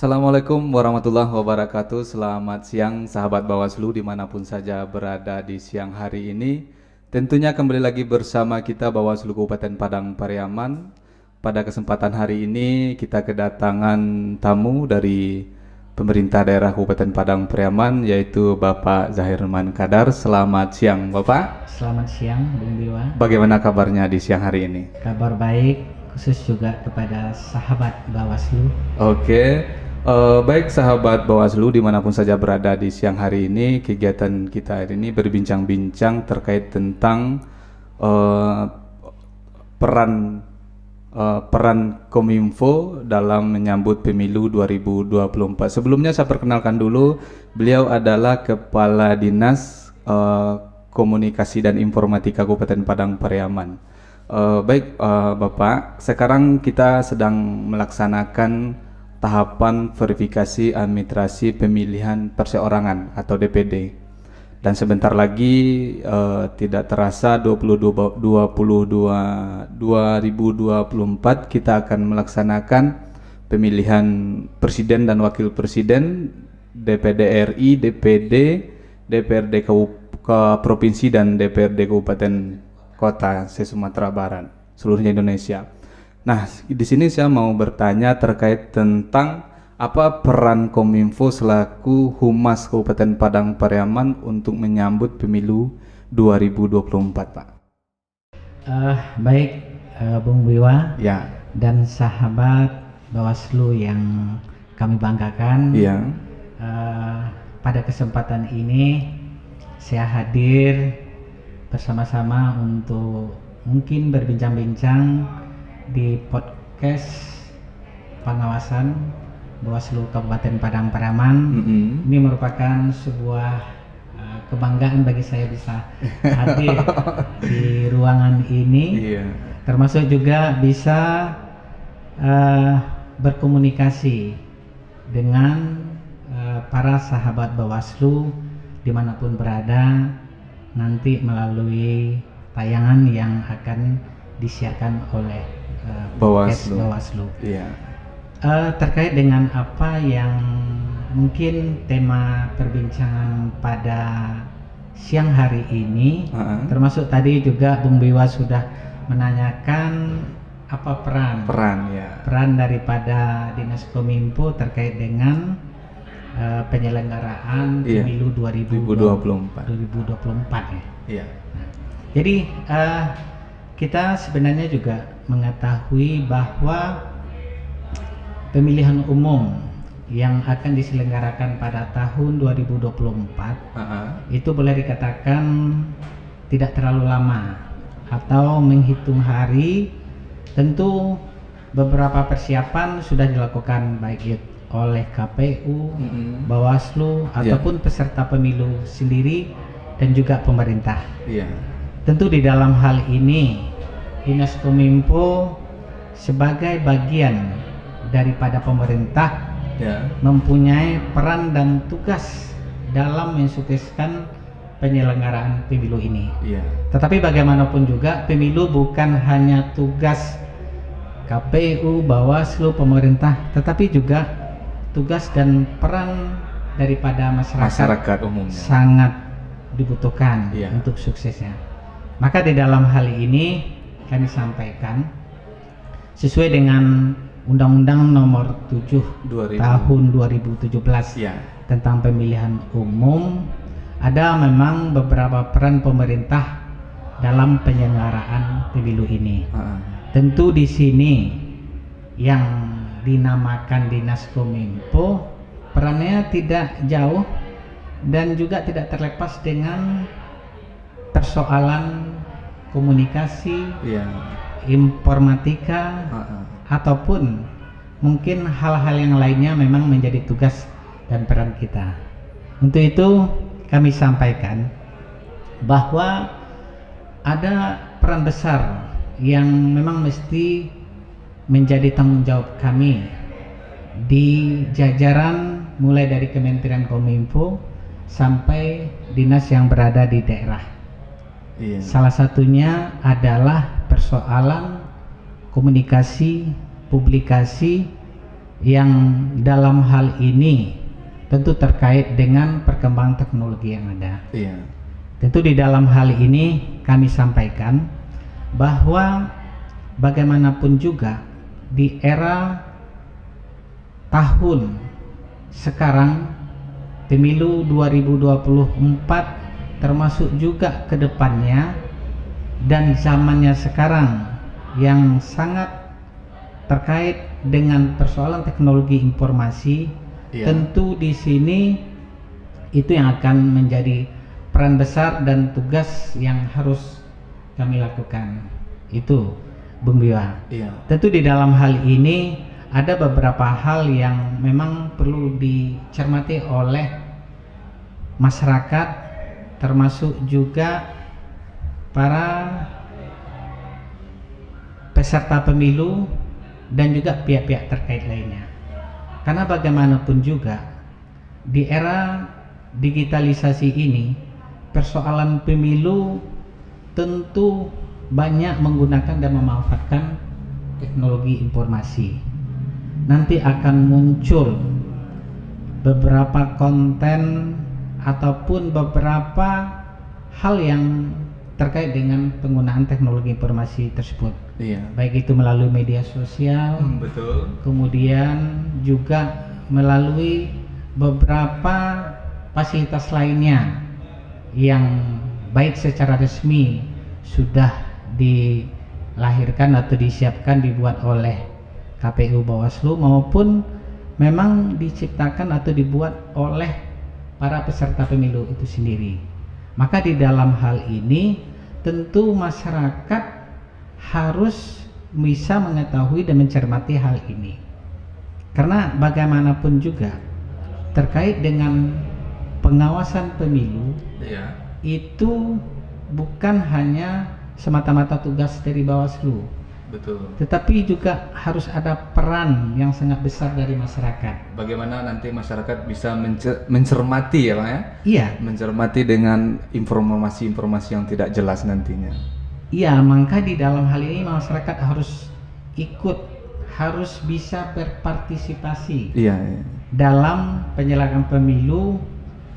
Assalamualaikum warahmatullahi wabarakatuh. Selamat siang sahabat Bawaslu dimanapun saja berada di siang hari ini. Tentunya kembali lagi bersama kita Bawaslu Kabupaten Padang Pariaman. Pada kesempatan hari ini kita kedatangan tamu dari pemerintah daerah Kabupaten Padang Pariaman, yaitu Bapak Zahirman Kadar. Selamat siang Bapak. Selamat siang Bung Biwa. Bagaimana kabarnya di siang hari ini? Kabar baik, khusus juga kepada sahabat Bawaslu. Oke. Baik sahabat Bawaslu dimanapun saja berada di siang hari ini, kegiatan kita hari ini berbincang-bincang terkait tentang peran Kominfo dalam menyambut pemilu 2024. Sebelumnya saya perkenalkan dulu, beliau adalah Kepala Dinas Komunikasi dan Informatika Kabupaten Padang Pariaman. Baik Bapak, sekarang kita sedang melaksanakan tahapan verifikasi administrasi pemilihan perseorangan atau DPD, dan sebentar lagi tidak terasa 2024 kita akan melaksanakan pemilihan presiden dan wakil presiden, DPD RI, DPD, DPRD Provinsi dan DPRD Kabupaten Kota se-Sumatera Barat, seluruhnya Indonesia. Nah, di sini saya mau bertanya terkait tentang apa peran Kominfo selaku Humas Kabupaten Padang Pariaman untuk menyambut pemilu 2024, Pak. Baik, Bung Biwa. Ya. Dan sahabat Bawaslu yang kami banggakan. Ya. Pada kesempatan ini saya hadir bersama-sama untuk mungkin berbincang-bincang di podcast pengawasan Bawaslu Kabupaten Padang Pariaman. Ini merupakan sebuah kebanggaan bagi saya bisa hadir di ruangan ini, termasuk juga bisa berkomunikasi dengan para sahabat Bawaslu dimanapun berada nanti melalui tayangan yang akan disiarkan oleh Bawaslu. Iya. Terkait dengan apa yang mungkin tema perbincangan pada siang hari ini, termasuk tadi juga Bung Biwa sudah menanyakan apa peran daripada Dinas Kominfo terkait dengan penyelenggaraan pemilu 2024 ya. Iya. Jadi kita sebenarnya juga mengetahui bahwa pemilihan umum yang akan diselenggarakan pada tahun 2024 itu boleh dikatakan tidak terlalu lama atau menghitung hari. Tentu beberapa persiapan sudah dilakukan baik oleh KPU, Bawaslu ataupun peserta pemilu sendiri dan juga pemerintah. Tentu di dalam hal ini Dinas Kominfo sebagai bagian daripada pemerintah mempunyai peran dan tugas dalam mensukseskan penyelenggaraan pemilu ini. Tetapi bagaimanapun juga pemilu bukan hanya tugas KPU, Bawaslu, pemerintah, tetapi juga tugas dan peran daripada masyarakat umumnya sangat dibutuhkan untuk suksesnya. Maka di dalam hal ini kami sampaikan sesuai dengan Undang-Undang Nomor 7 Tahun 2017 tentang pemilihan umum, ada memang beberapa peran pemerintah dalam penyelenggaraan pemilu ini. Tentu di sini yang dinamakan Dinas Kominfo perannya tidak jauh dan juga tidak terlepas dengan persoalan komunikasi, informatika, ataupun mungkin hal-hal yang lainnya memang menjadi tugas dan peran kita. Untuk itu kami sampaikan bahwa ada peran besar yang memang mesti menjadi tanggung jawab kami di jajaran mulai dari Kementerian Kominfo sampai dinas yang berada di daerah. Salah satunya adalah persoalan komunikasi, publikasi yang dalam hal ini tentu terkait dengan perkembangan teknologi yang ada. Iya. Tentu di dalam hal ini kami sampaikan bahwa bagaimanapun juga di era tahun sekarang pemilu 2024 termasuk juga ke depannya dan zamannya sekarang yang sangat terkait dengan persoalan teknologi informasi, tentu di sini itu yang akan menjadi peran besar dan tugas yang harus kami lakukan. Itu Bung Biwa. Tentu di dalam hal ini ada beberapa hal yang memang perlu dicermati oleh masyarakat, termasuk juga para peserta pemilu dan juga pihak-pihak terkait lainnya. Karena bagaimanapun juga di era digitalisasi ini, persoalan pemilu tentu banyak menggunakan dan memanfaatkan teknologi informasi. Nanti akan muncul beberapa konten ataupun beberapa hal yang terkait dengan penggunaan teknologi informasi tersebut. Baik itu melalui media sosial, betul. Kemudian juga melalui beberapa fasilitas lainnya yang baik secara resmi sudah dilahirkan atau disiapkan dibuat oleh KPU Bawaslu maupun memang diciptakan atau dibuat oleh para peserta pemilu itu sendiri. Maka di dalam hal ini tentu masyarakat harus bisa mengetahui dan mencermati hal ini. Karena bagaimanapun juga terkait dengan pengawasan pemilu itu bukan hanya semata-mata tugas dari Bawaslu. Betul. Tetapi juga harus ada peran yang sangat besar dari masyarakat. Bagaimana nanti masyarakat bisa mencermati ya Pak ya? Iya. Mencermati dengan informasi-informasi yang tidak jelas nantinya. Iya, maka di dalam hal ini masyarakat harus ikut, harus bisa berpartisipasi dalam penyelenggaraan pemilu,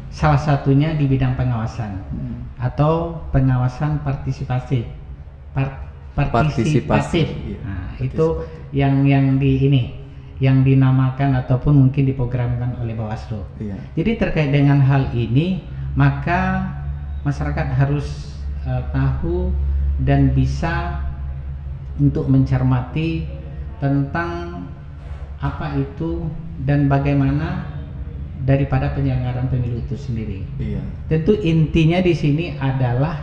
salah satunya di bidang pengawasan atau pengawasan partisipatif. Partisipatif. Nah, itu yang yang dinamakan ataupun mungkin diprogramkan oleh Bawaslu. Jadi terkait dengan hal ini, maka masyarakat harus tahu dan bisa untuk mencermati tentang apa itu dan bagaimana daripada penyelenggaraan pemilu itu sendiri. Tentu intinya di sini adalah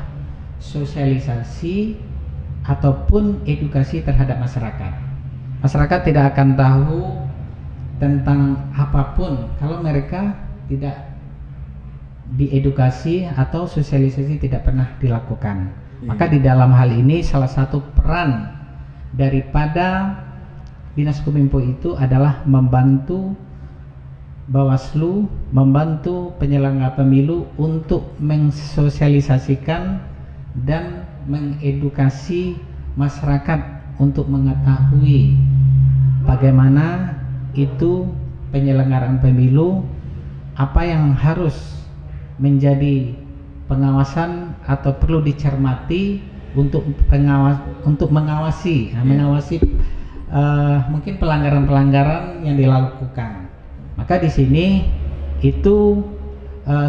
sosialisasi ataupun edukasi terhadap masyarakat. Masyarakat tidak akan tahu tentang apapun kalau mereka tidak diedukasi atau sosialisasi tidak pernah dilakukan. Maka di dalam hal ini salah satu peran daripada Dinas Kominfo itu adalah membantu Bawaslu, membantu penyelenggara pemilu untuk mensosialisasikan dan mengedukasi masyarakat untuk mengetahui bagaimana itu penyelenggaraan pemilu, apa yang harus menjadi pengawasan atau perlu dicermati untuk mengawasi mungkin pelanggaran-pelanggaran yang dilakukan. Maka di sini itu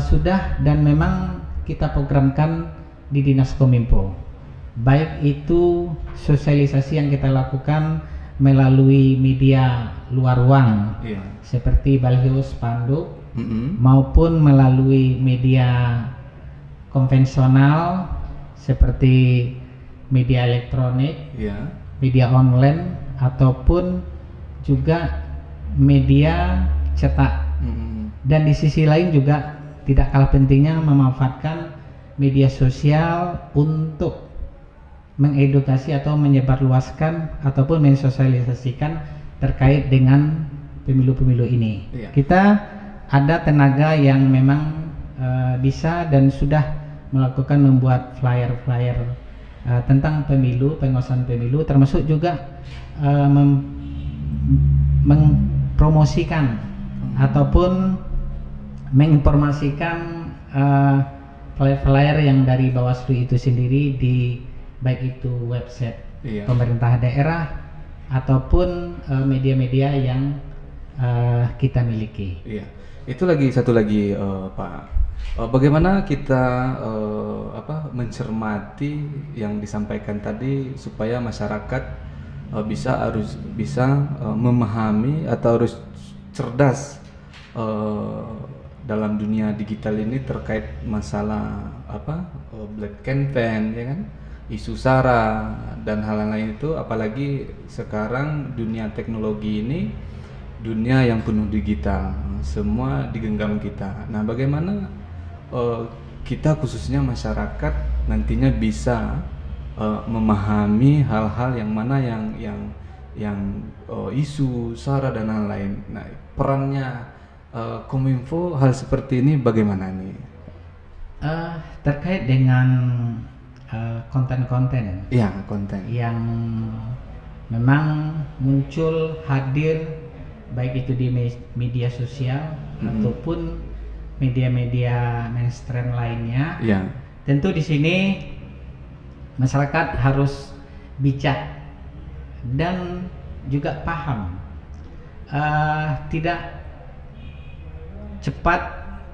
sudah dan memang kita programkan di Dinas Kominfo. Baik itu sosialisasi yang kita lakukan melalui media luar ruang seperti baliho, spanduk, maupun melalui media konvensional seperti media elektronik, media online, ataupun juga media cetak. Dan di sisi lain juga tidak kalah pentingnya memanfaatkan media sosial untuk mengedukasi atau menyebarluaskan ataupun mensosialisasikan terkait dengan pemilu-pemilu ini. Kita ada tenaga yang memang bisa dan sudah melakukan membuat flyer-flyer tentang pemilu, pengawasan pemilu, termasuk juga mempromosikan ataupun menginformasikan flyer-flyer yang dari Bawaslu itu sendiri di baik itu website pemerintah daerah ataupun media-media yang kita miliki. Iya, itu satu lagi Pak. Bagaimana kita mencermati yang disampaikan tadi supaya masyarakat harus bisa memahami atau harus cerdas dalam dunia digital ini terkait masalah black campaign, ya kan, isu sara dan hal lain itu, apalagi sekarang dunia teknologi ini dunia yang penuh digital, semua digenggam kita. Nah, bagaimana kita khususnya masyarakat nantinya bisa memahami hal-hal yang mana yang isu sara dan lain-lain. Nah, perannya Kominfo hal seperti ini bagaimana nih? Terkait dengan konten-konten, Ya, konten yang memang muncul hadir baik itu di media sosial ataupun media-media mainstream lainnya. ya. Tentu di sini masyarakat harus bijak dan juga paham, tidak cepat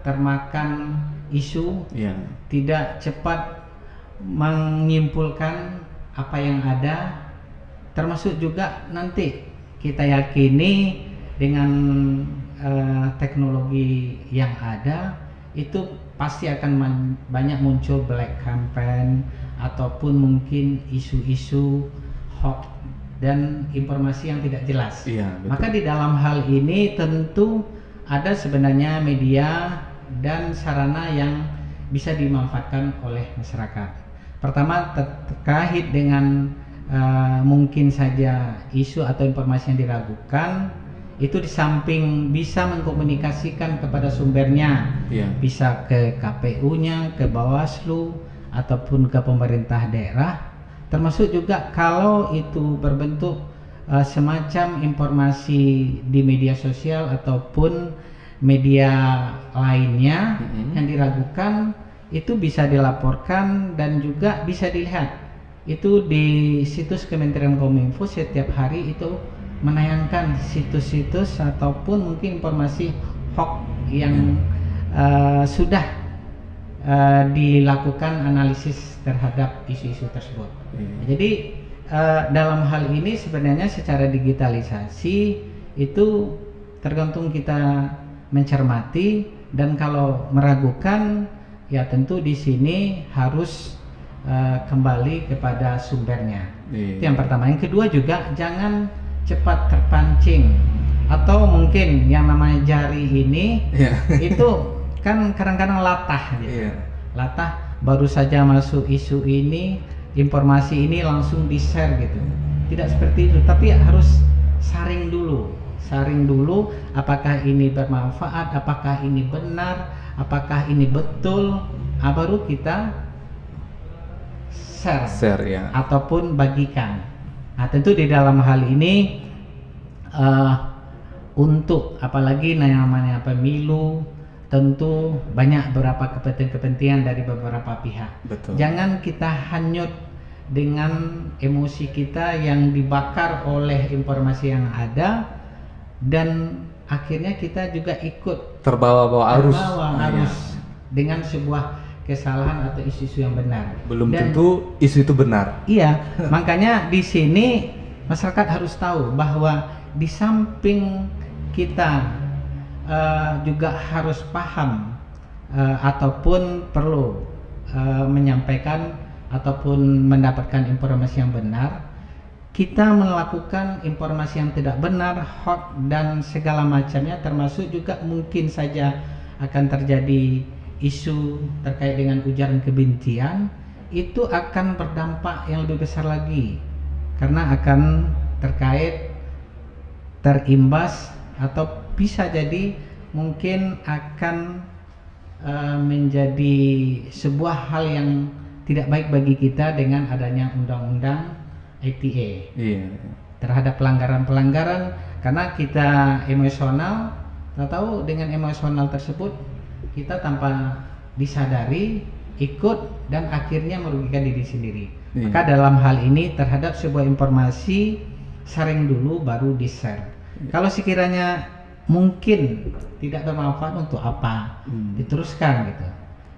termakan isu, tidak cepat menyimpulkan apa yang ada, termasuk juga nanti kita yakini dengan teknologi yang ada itu pasti akan banyak muncul black campaign ataupun mungkin isu-isu hoax dan informasi yang tidak jelas. Maka di dalam hal ini tentu ada sebenarnya media dan sarana yang bisa dimanfaatkan oleh masyarakat. Pertama, terkait dengan mungkin saja isu atau informasi yang diragukan, itu di samping bisa mengkomunikasikan kepada sumbernya, bisa ke KPU-nya, ke Bawaslu, ataupun ke pemerintah daerah, termasuk juga kalau itu berbentuk semacam informasi di media sosial ataupun media lainnya yang diragukan, itu bisa dilaporkan dan juga bisa dilihat. Itu di situs Kementerian Kominfo setiap hari itu menayangkan situs-situs ataupun mungkin informasi hoax yang sudah dilakukan analisis terhadap isu-isu tersebut. Jadi dalam hal ini sebenarnya secara digitalisasi itu tergantung kita mencermati, dan kalau meragukan ya tentu di sini harus kembali kepada sumbernya. Itu yang pertama. Yang kedua juga jangan cepat terpancing, atau mungkin yang namanya jari ini itu kan kadang-kadang latah gitu. Latah, baru saja masuk isu ini, informasi ini langsung di-share gitu. Tidak seperti itu, tapi harus saring dulu apakah ini bermanfaat, apakah ini benar, apakah ini betul, baru kita share ataupun bagikan. Nah, tentu di dalam hal ini untuk apalagi namanya pemilu, tentu banyak beberapa kepentingan dari beberapa pihak. Jangan kita hanyut dengan emosi kita yang dibakar oleh informasi yang ada, dan akhirnya kita juga ikut terbawa arus dengan sebuah kesalahan atau isu-isu yang benar. Belum tentu isu itu benar. Iya, makanya di sini masyarakat harus tahu bahwa di samping kita juga harus paham ataupun perlu menyampaikan ataupun mendapatkan informasi yang benar, kita melakukan informasi yang tidak benar, hoax dan segala macamnya, termasuk juga mungkin saja akan terjadi isu terkait dengan ujaran kebencian, itu akan berdampak yang lebih besar lagi, karena akan terimbas atau bisa jadi mungkin akan menjadi sebuah hal yang tidak baik bagi kita dengan adanya undang-undang ITE terhadap pelanggaran-pelanggaran Karena kita emosional, tahu dengan emosional tersebut kita tanpa disadari ikut dan akhirnya merugikan diri sendiri. Iya. Maka dalam hal ini terhadap sebuah informasi sharing dulu baru di-share. Kalau sekiranya mungkin tidak bermanfaat, untuk apa diteruskan gitu.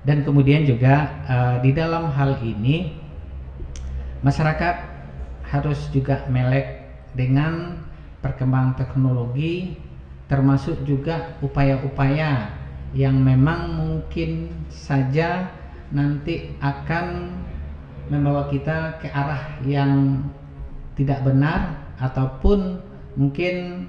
Dan kemudian juga di dalam hal ini masyarakat harus juga melek dengan perkembangan teknologi, termasuk juga upaya-upaya yang memang mungkin saja nanti akan membawa kita ke arah yang tidak benar, ataupun mungkin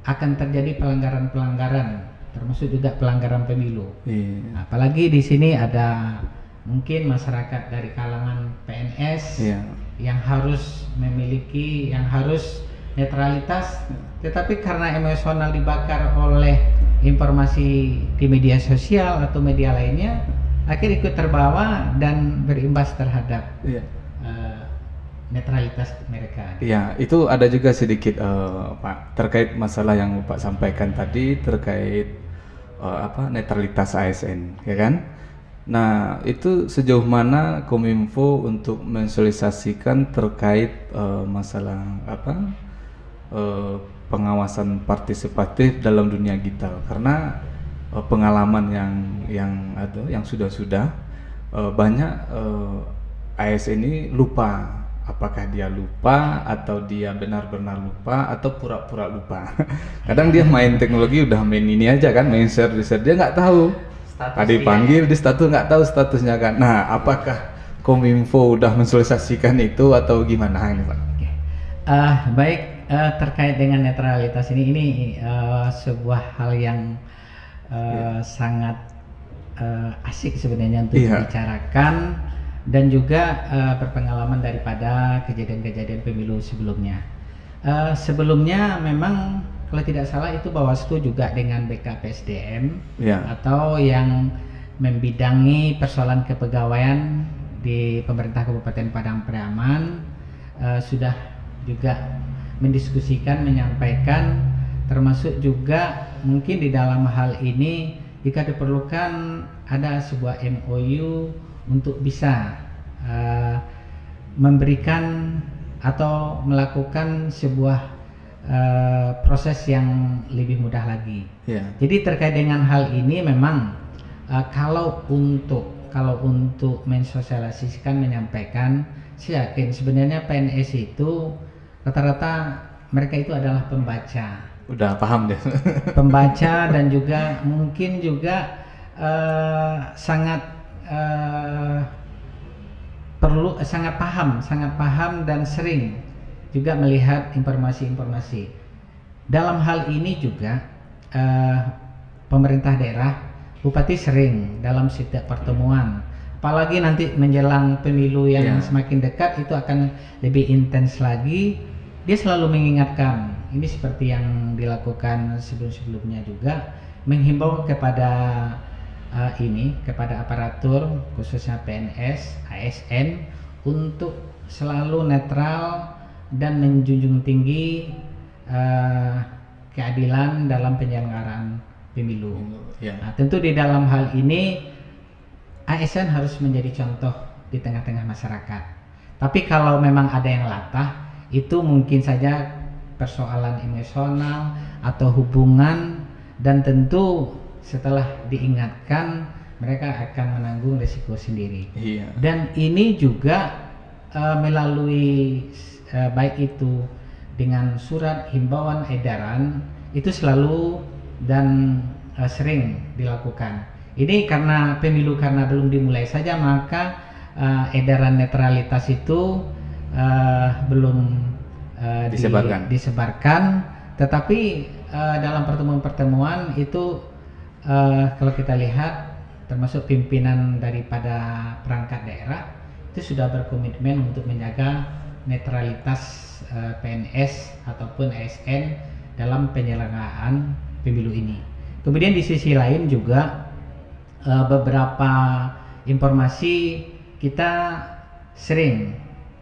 akan terjadi pelanggaran-pelanggaran, termasuk juga pelanggaran pemilu. Iya. Apalagi di sini ada mungkin masyarakat dari kalangan PNS yang harus memiliki, yang harus netralitas, tetapi karena emosional dibakar oleh informasi di media sosial atau media lainnya, akhirnya ikut terbawa dan berimbas terhadap netralitas mereka. Iya, itu ada juga sedikit Pak, terkait masalah yang Pak sampaikan tadi terkait netralitas ASN, ya kan? Nah, itu sejauh mana Kominfo untuk mensosialisasikan terkait masalah pengawasan partisipatif dalam dunia digital? Karena pengalaman yang sudah banyak ASN ini lupa, apakah dia lupa atau dia benar-benar lupa atau pura-pura lupa. Kadang dia main teknologi, udah main ini aja kan, main share dia nggak tahu. Tadi panggil di status nggak tahu statusnya kan. Nah, apakah Kominfo udah mensosialisasikan itu atau gimana ini Pak? Baik, terkait dengan netralitas ini sebuah hal yang sangat asik sebenarnya untuk dibicarakan, dan juga berpengalaman daripada kejadian-kejadian pemilu sebelumnya. Sebelumnya memang kalau tidak salah itu Bawaslu juga dengan BKPSDM atau yang membidangi persoalan kepegawaian di pemerintah Kabupaten Padang Pariaman sudah juga mendiskusikan, menyampaikan, termasuk juga mungkin di dalam hal ini jika diperlukan ada sebuah MOU untuk bisa memberikan atau melakukan sebuah proses yang lebih mudah lagi. Jadi terkait dengan hal ini memang kalau untuk mensosialisasikan, menyampaikan, saya yakin sebenarnya PNS itu rata-rata mereka itu adalah pembaca. Udah paham deh. Pembaca dan juga mungkin juga sangat paham dan sering juga melihat informasi-informasi. Dalam hal ini juga pemerintah daerah, bupati sering dalam setiap pertemuan, apalagi nanti menjelang pemilu yang semakin dekat itu akan lebih intens lagi. Dia selalu mengingatkan, ini seperti yang dilakukan sebelum-sebelumnya juga, menghimbau kepada kepada aparatur khususnya PNS, ASN untuk selalu netral dan menjunjung tinggi keadilan dalam penyelenggaraan pemilu. Nah, tentu di dalam hal ini ASN harus menjadi contoh di tengah-tengah masyarakat. Tapi kalau memang ada yang latah, itu mungkin saja persoalan emosional atau hubungan, dan tentu setelah diingatkan mereka akan menanggung risiko sendiri. Dan ini juga melalui baik itu dengan surat himbauan edaran itu selalu dan sering dilakukan. Ini karena pemilu karena belum dimulai saja, maka edaran netralitas itu belum disebarkan. Tetapi dalam pertemuan-pertemuan itu kalau kita lihat termasuk pimpinan daripada perangkat daerah itu sudah berkomitmen untuk menjaga netralitas PNS ataupun ASN dalam penyelenggaraan pemilu ini. Kemudian di sisi lain juga beberapa informasi kita sering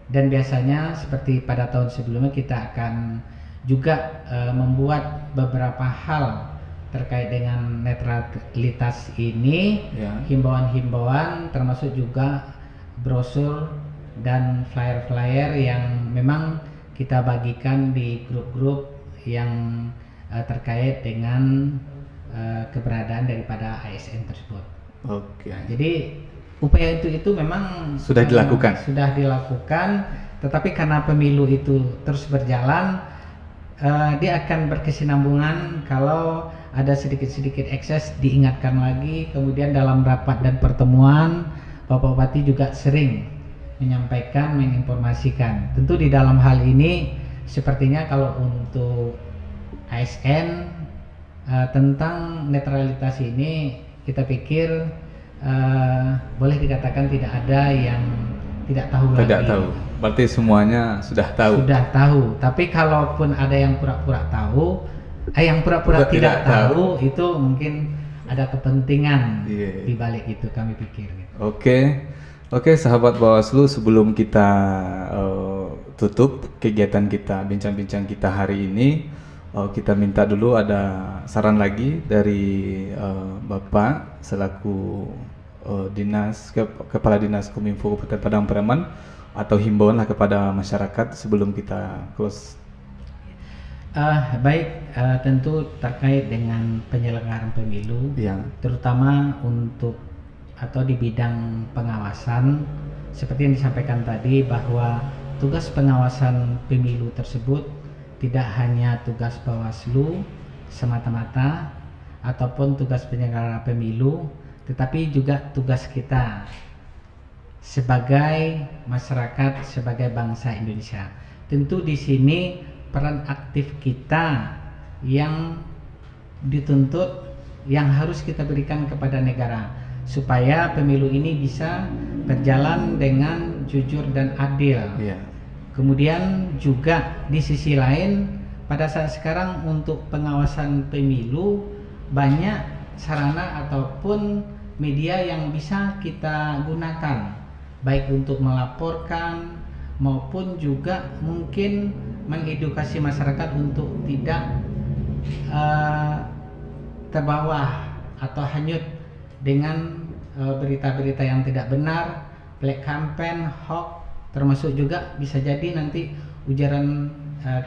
dan biasanya seperti pada tahun sebelumnya kita akan juga membuat beberapa hal terkait dengan netralitas ini, Ya. himbauan-himbauan termasuk juga brosur dan flyer-flyer yang memang kita bagikan di grup-grup yang terkait dengan keberadaan daripada ASN tersebut. Oke. Jadi upaya itu memang Sudah dilakukan. Sudah dilakukan, tetapi karena pemilu itu terus berjalan, dia akan berkesinambungan kalau ada sedikit-sedikit ekses diingatkan lagi. Kemudian dalam rapat dan pertemuan Bapak Bupati juga sering menyampaikan, menginformasikan. Tentu di dalam hal ini sepertinya kalau untuk ASN tentang netralitas ini kita pikir boleh dikatakan tidak ada yang tidak tahu lagi. Tidak tahu. Berarti semuanya sudah tahu. Sudah tahu. Tapi kalaupun ada yang pura-pura tahu, yang pura-pura tidak tahu, itu mungkin ada kepentingan di balik itu, kami pikir. Oke, sahabat Bawaslu, sebelum kita tutup kegiatan kita, bincang-bincang kita hari ini, kita minta dulu ada saran lagi dari Bapak selaku Kepala Dinas Kominfo Kabupaten Padang Pariaman, atau himbauan lah kepada masyarakat sebelum kita close. Baik, tentu terkait dengan penyelenggaraan pemilu, terutama untuk atau di bidang pengawasan, seperti yang disampaikan tadi bahwa tugas pengawasan pemilu tersebut tidak hanya tugas Bawaslu semata-mata ataupun tugas penyelenggara pemilu, tetapi juga tugas kita sebagai masyarakat, sebagai bangsa Indonesia. Tentu di sini peran aktif kita yang dituntut, yang harus kita berikan kepada negara supaya pemilu ini bisa berjalan dengan jujur dan adil. Kemudian juga di sisi lain, pada saat sekarang untuk pengawasan pemilu banyak sarana ataupun media yang bisa kita gunakan, baik untuk melaporkan maupun juga mungkin mengedukasi masyarakat untuk tidak terbawa atau hanyut dengan berita-berita yang tidak benar, black campaign, hoax, termasuk juga bisa jadi nanti ujaran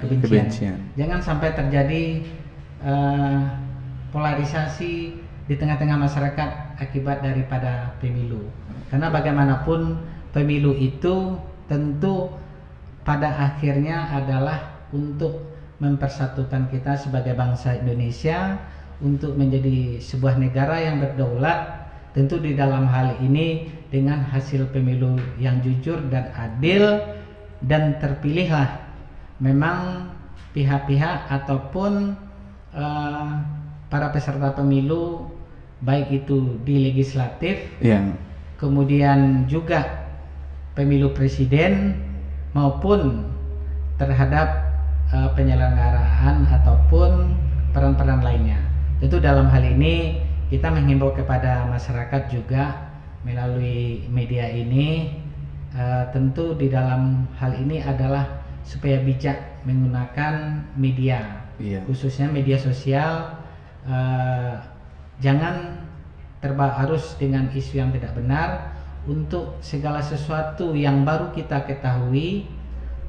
kebencian. Jangan sampai terjadi polarisasi di tengah-tengah masyarakat akibat daripada pemilu. Karena bagaimanapun pemilu itu tentu pada akhirnya adalah untuk mempersatukan kita sebagai bangsa Indonesia untuk menjadi sebuah negara yang berdaulat. Tentu di dalam hal ini dengan hasil pemilu yang jujur dan adil, dan terpilihlah memang pihak-pihak ataupun para peserta pemilu, baik itu di legislatif, kemudian juga pemilu presiden maupun terhadap penyelenggaraan ataupun peran-peran lainnya. Tentu dalam hal ini kita menghimbau kepada masyarakat juga melalui media ini, tentu di dalam hal ini adalah supaya bijak menggunakan media, khususnya media sosial. Jangan terbawa arus dengan isu yang tidak benar. Untuk segala sesuatu yang baru kita ketahui,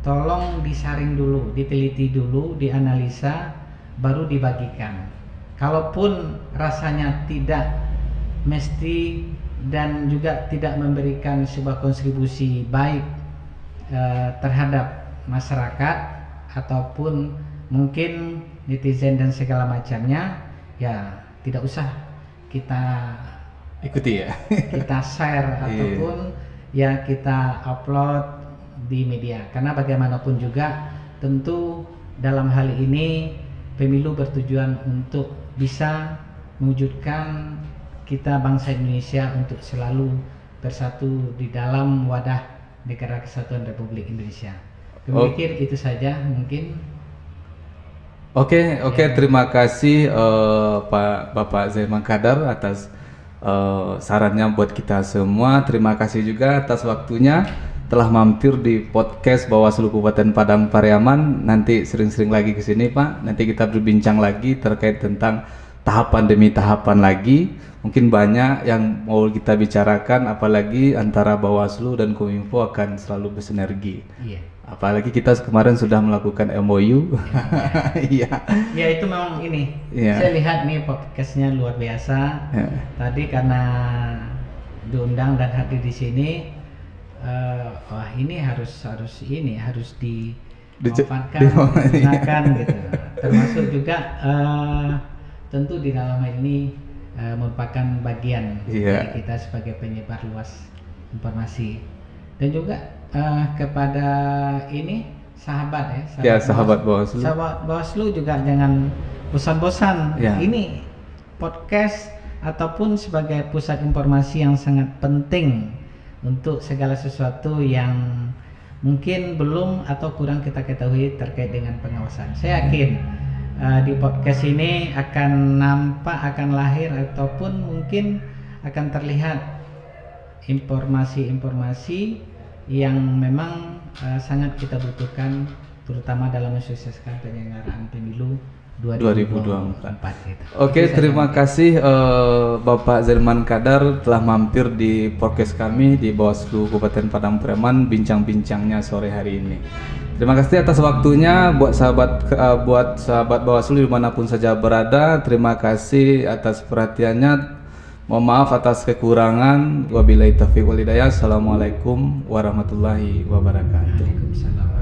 tolong disaring dulu, diteliti dulu, dianalisa, baru dibagikan. Kalaupun rasanya tidak mesti dan juga tidak memberikan sebuah kontribusi baik terhadap masyarakat ataupun mungkin netizen dan segala macamnya, ya tidak usah kita ikuti, kita share ataupun ya kita upload di media. Karena bagaimanapun juga tentu dalam hal ini pemilu bertujuan untuk bisa mewujudkan kita bangsa Indonesia untuk selalu bersatu di dalam wadah Negara Kesatuan Republik Indonesia. Kami pikir itu saja mungkin. Oke, terima kasih Pak Bapak Zain Mangkadar atas sarannya buat kita semua. Terima kasih juga atas waktunya. telah mampir di podcast Bawaslu Kabupaten Padang Pariaman. Nanti sering-sering lagi ke sini Pak. Nanti kita berbincang lagi terkait tentang tahapan demi tahapan lagi. Mungkin banyak yang mau kita bicarakan, apalagi antara Bawaslu dan Kominfo akan selalu bersinergi. Iya. Apalagi kita kemarin sudah melakukan MOU. Iya. Ya itu memang ini. Iya. Saya lihat nih podcastnya luar biasa. Ya. Tadi karena diundang dan hadir di sini, wah ini harus dimanfaatkan, digunakan gitu. Termasuk juga tentu di dalam hal ini merupakan bagian Iya. dari kita sebagai penyebar luas informasi, dan juga kepada ini sahabat Bawaslu. Sahabat Bawaslu juga jangan bosan-bosan. Ya. Ini podcast ataupun sebagai pusat informasi yang sangat penting untuk segala sesuatu yang mungkin belum atau kurang kita ketahui terkait dengan pengawasan. Saya yakin di podcast ini akan lahir ataupun mungkin akan terlihat informasi-informasi yang memang sangat kita butuhkan, terutama dalam mensukseskan penyelenggaraan pemilu 2024 gitu. Oke, terima kasih Bapak Zerman Kadar telah mampir di podcast kami di Bawaslu Kabupaten Padang Pariaman, bincang-bincangnya sore hari ini. Terima kasih atas waktunya buat sahabat Bawaslu dimanapun saja berada. Terima kasih atas perhatiannya. Mohon maaf atas kekurangan. Wabillahi taufiq wal hidayah. Assalamualaikum warahmatullahi wabarakatuh. Waalaikumsalam.